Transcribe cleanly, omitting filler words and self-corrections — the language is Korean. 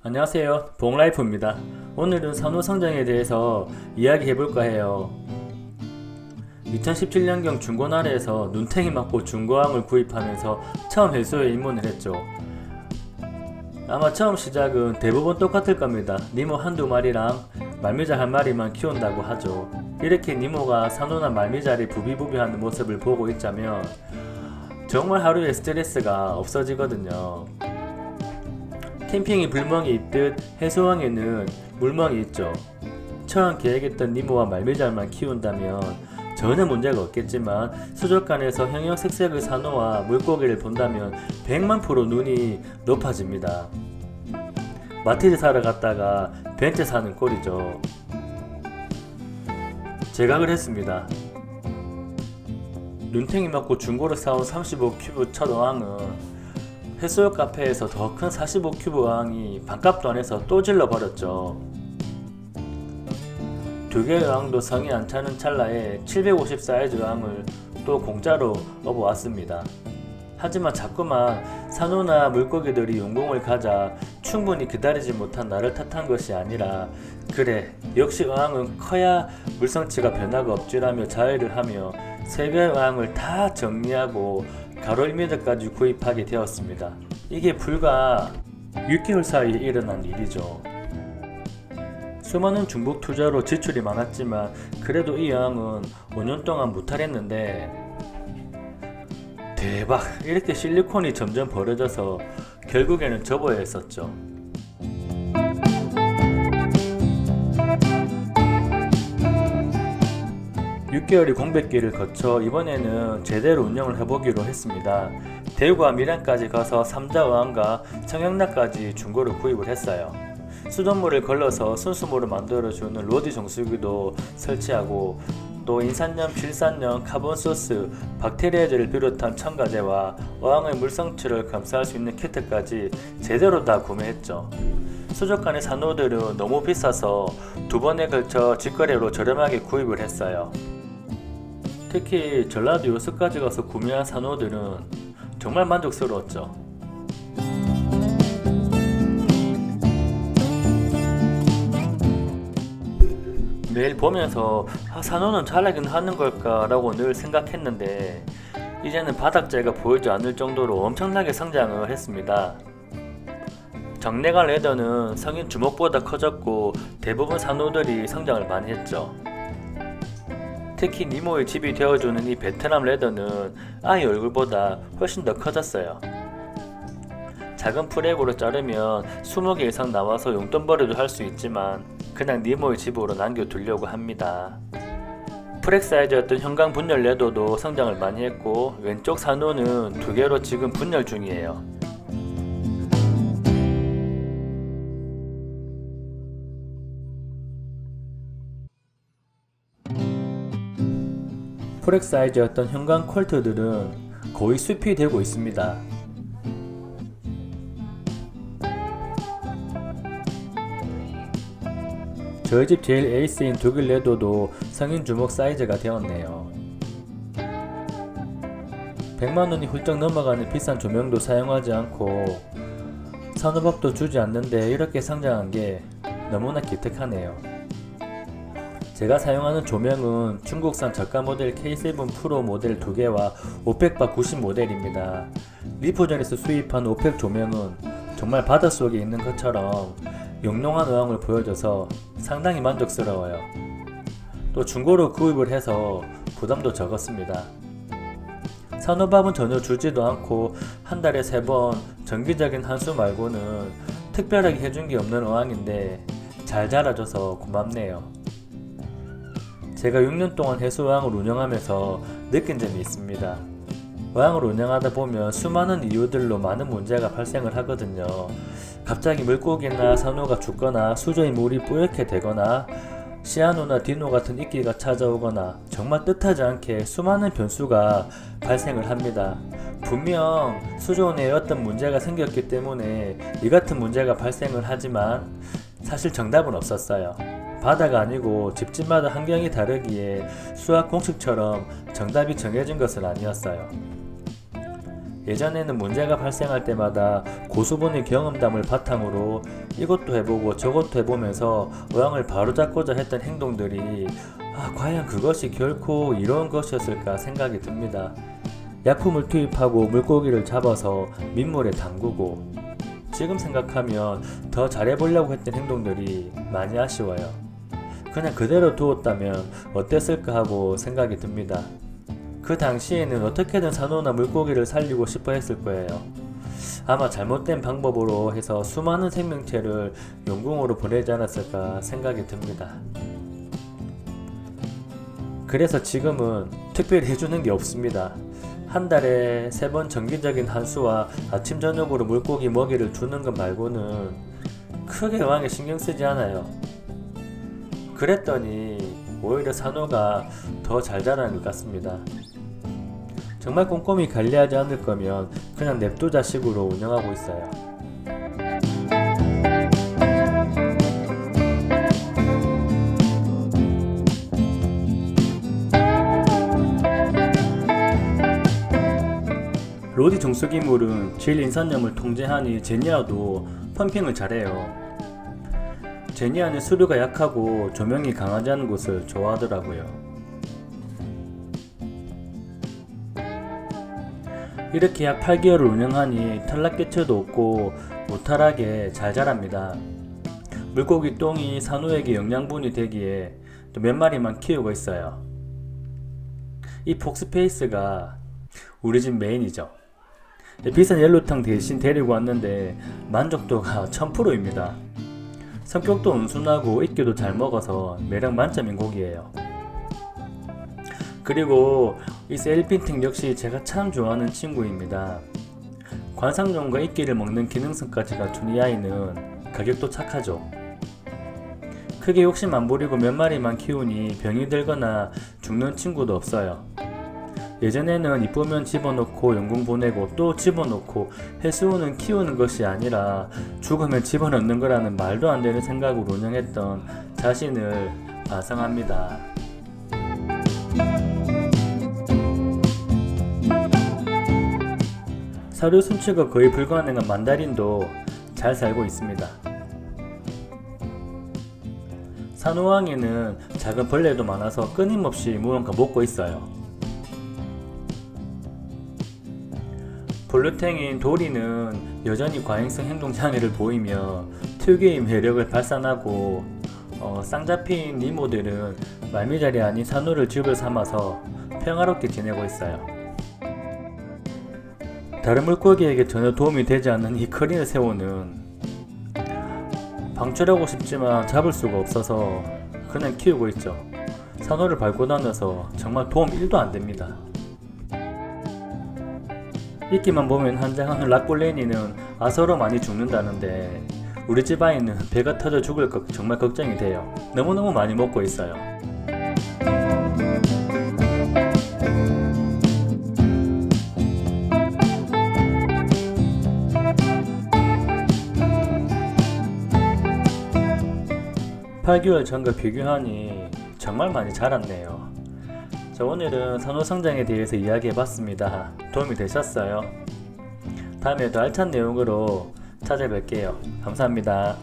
안녕하세요, 봉라이프입니다. 오늘은 산호성장에 대해서 이야기해볼까 해요. 2017년경 중고나라에서 눈탱이 맞고 중고항을 구입하면서 처음 해수에 입문을 했죠. 아마 처음 시작은 대부분 똑같을 겁니다. 니모 한두 마리랑 말미잘 한 마리만 키운다고 하죠. 이렇게 니모가 산호나 말미잘이 부비부비하는 모습을 보고 있자면 정말 하루의 스트레스가 없어지거든요. 캠핑이 불멍이 있듯 해수왕에는 물멍이 있죠. 처음 계획했던 니모와 말미잘만 키운다면 전혀 문제가 없겠지만 수족관에서 형형색색의 산호와 물고기를 본다면 100만% 눈이 높아집니다. 마티즈 사러 갔다가 벤츠 사는 꼴이죠. 제가 그랬습니다. 눈탱이 맞고 중고로 사온 35큐브 첫 어항은 해수욕 카페에서 더 큰 45큐브 어항이 반값도 안 해서 또 질러버렸죠. 두 개의 어항도 성이 안 차는 찰나에 750 사이즈 어항을 또 공짜로 업어왔습니다. 하지만 자꾸만 산호나 물고기들이 용궁을 가자 충분히 기다리지 못한 나를 탓한 것이 아니라 그래 역시 어항은 커야 물성치가 변화가 없지라며 자해를 하며 세 개의 어항을 다 정리하고 가로 1m까지 구입하게 되었습니다. 이게 불과 6개월 사이에 일어난 일이죠. 수많은 중복 투자로 지출이 많았지만 그래도 이 어항은 5년 동안 무탈했는데 대박! 이렇게 실리콘이 점점 버려져서 결국에는 접어야 했었죠. 6개월의 공백기를 거쳐 이번에는 제대로 운영을 해보기로 했습니다. 대구와 밀양까지 가서 삼자어항과 청양락까지 중고로 구입을 했어요. 수돗물을 걸러서 순수물을 만들어주는 로디 정수기도 설치하고 또 인산염, 질산염, 카본소스, 박테리아제를 비롯한 첨가제와 어항의 물성치를 검사할 수 있는 키트까지 제대로 다 구매했죠. 수족관의 산호들은 너무 비싸서 두 번에 걸쳐 직거래로 저렴하게 구입을 했어요. 특히 전라도 요수까지 가서 구매한 산호들은 정말 만족스러웠죠. 매일 보면서 산호는 잘하긴 하는 걸까 라고 늘 생각했는데 이제는 바닥재가 보이지 않을 정도로 엄청나게 성장을 했습니다. 정내관 레더는 성인 주먹보다 커졌고 대부분 산호들이 성장을 많이 했죠. 특히 니모의 집이 되어주는 이 베트남 레더는 아이 얼굴보다 훨씬 더 커졌어요. 작은 프렉으로 자르면 20개 이상 나와서 용돈벌이도 할 수 있지만 그냥 니모의 집으로 남겨두려고 합니다. 프렉 사이즈였던 형광 분열 레더도 성장을 많이 했고 왼쪽 산호는 2개로 지금 분열 중이에요. 프렉 사이즈였던 형광 콜트들은 거의 숲이 되고 있습니다. 저희 집 제일 에이스인 독일 레도도 성인 주먹 사이즈가 되었네요. 100만원이 훌쩍 넘어가는 비싼 조명도 사용하지 않고 산호밥도 주지 않는데 이렇게 성장한 게 너무나 기특하네요. 제가 사용하는 조명은 중국산 저가 모델 K7 프로 모델 2개와 오펙바 90 모델입니다. 리포전에서 수입한 오펙 조명은 정말 바닷속에 있는 것처럼 영롱한 어항을 보여줘서 상당히 만족스러워요. 또 중고로 구입을 해서 부담도 적었습니다. 산호밥은 전혀 주지도 않고 한 달에 3번 정기적인 한수 말고는 특별하게 해준 게 없는 어항인데 잘 자라줘서 고맙네요. 제가 6년 동안 해수어항을 운영하면서 느낀 점이 있습니다. 어항을 운영하다 보면 수많은 이유들로 많은 문제가 발생을 하거든요. 갑자기 물고기나 산호가 죽거나 수조의 물이 뿌옇게 되거나 시아노나 디노 같은 이끼가 찾아오거나 정말 뜻하지 않게 수많은 변수가 발생을 합니다. 분명 수조 내에 어떤 문제가 생겼기 때문에 이 같은 문제가 발생을 하지만 사실 정답은 없었어요. 바다가 아니고 집집마다 환경이 다르기에 수학 공식처럼 정답이 정해진 것은 아니었어요. 예전에는 문제가 발생할 때마다 고수분의 경험담을 바탕으로 이것도 해보고 저것도 해보면서 어항을 바로잡고자 했던 행동들이 과연 그것이 결코 이런 것이었을까 생각이 듭니다. 약품을 투입하고 물고기를 잡아서 민물에 담그고, 지금 생각하면 더 잘해보려고 했던 행동들이 많이 아쉬워요. 그냥 그대로 두었다면 어땠을까 하고 생각이 듭니다. 그 당시에는 어떻게든 산호나 물고기를 살리고 싶어 했을 거예요. 아마 잘못된 방법으로 해서 수많은 생명체를 용궁으로 보내지 않았을까 생각이 듭니다. 그래서 지금은 특별히 해주는 게 없습니다. 한 달에 3번 정기적인 한수와 아침 저녁으로 물고기 먹이를 주는 것 말고는 크게 어항에 신경 쓰지 않아요. 그랬더니 오히려 산호가 더 잘 자라는 것 같습니다. 정말 꼼꼼히 관리하지 않을 거면 그냥 냅두자 식으로 운영하고 있어요. 로디 정수기물은 제일 인산염을 통제하니 제니아도 펌핑을 잘해요. 제니아는 수류가 약하고 조명이 강하지 않은 곳을 좋아하더라고요. 이렇게 약 8개월을 운영하니 탈락 개체도 없고 무탈하게 잘 자랍니다. 물고기 똥이 산호에게 영양분이 되기에 또 몇 마리만 키우고 있어요. 이 폭스페이스가 우리 집 메인이죠. 비싼 옐로탕 대신 데리고 왔는데 만족도가 1000%입니다. 성격도 온순하고 이끼도 잘 먹어서 매력 만점인 고기예요. 그리고 이 셀핀팅 역시 제가 참 좋아하는 친구입니다. 관상용과 이끼를 먹는 기능성까지 갖춘 이 아이는 가격도 착하죠. 크게 욕심 안 부리고 몇 마리만 키우니 병이 들거나 죽는 친구도 없어요. 예전에는 이쁘면 집어넣고 용궁 보내고 또 집어넣고 해수는 키우는 것이 아니라 죽으면 집어넣는 거라는 말도 안 되는 생각으로 운영했던 자신을 반성합니다. 사료 순치가 거의 불가능한 만다린도 잘 살고 있습니다. 산호항에는 작은 벌레도 많아서 끊임없이 무언가 먹고 있어요. 볼루탱인 도리는 여전히 과잉성 행동장애를 보이며 특유의 매력을 발산하고 쌍잡이인 니모들은 말미잘이 아닌 산호를 집을 삼아서 평화롭게 지내고 있어요. 다른 물고기에게 전혀 도움이 되지 않는 이 커리는 새우는 방출하고 싶지만 잡을 수가 없어서 그냥 키우고 있죠. 산호를 밟고 다녀서 정말 도움 1도 안 됩니다. 이끼만 보면 한장하는 락골레니는 아서로 많이 죽는다는데 우리 집 아이는 배가 터져 죽을 것 정말 걱정이 돼요. 너무너무 많이 먹고 있어요. (8개월) 전과 비교하니 정말 많이 자랐네요. 자, 오늘은 산호 성장에 대해서 이야기해봤습니다. 도움이 되셨어요? 다음에도 알찬 내용으로 찾아뵐게요. 감사합니다.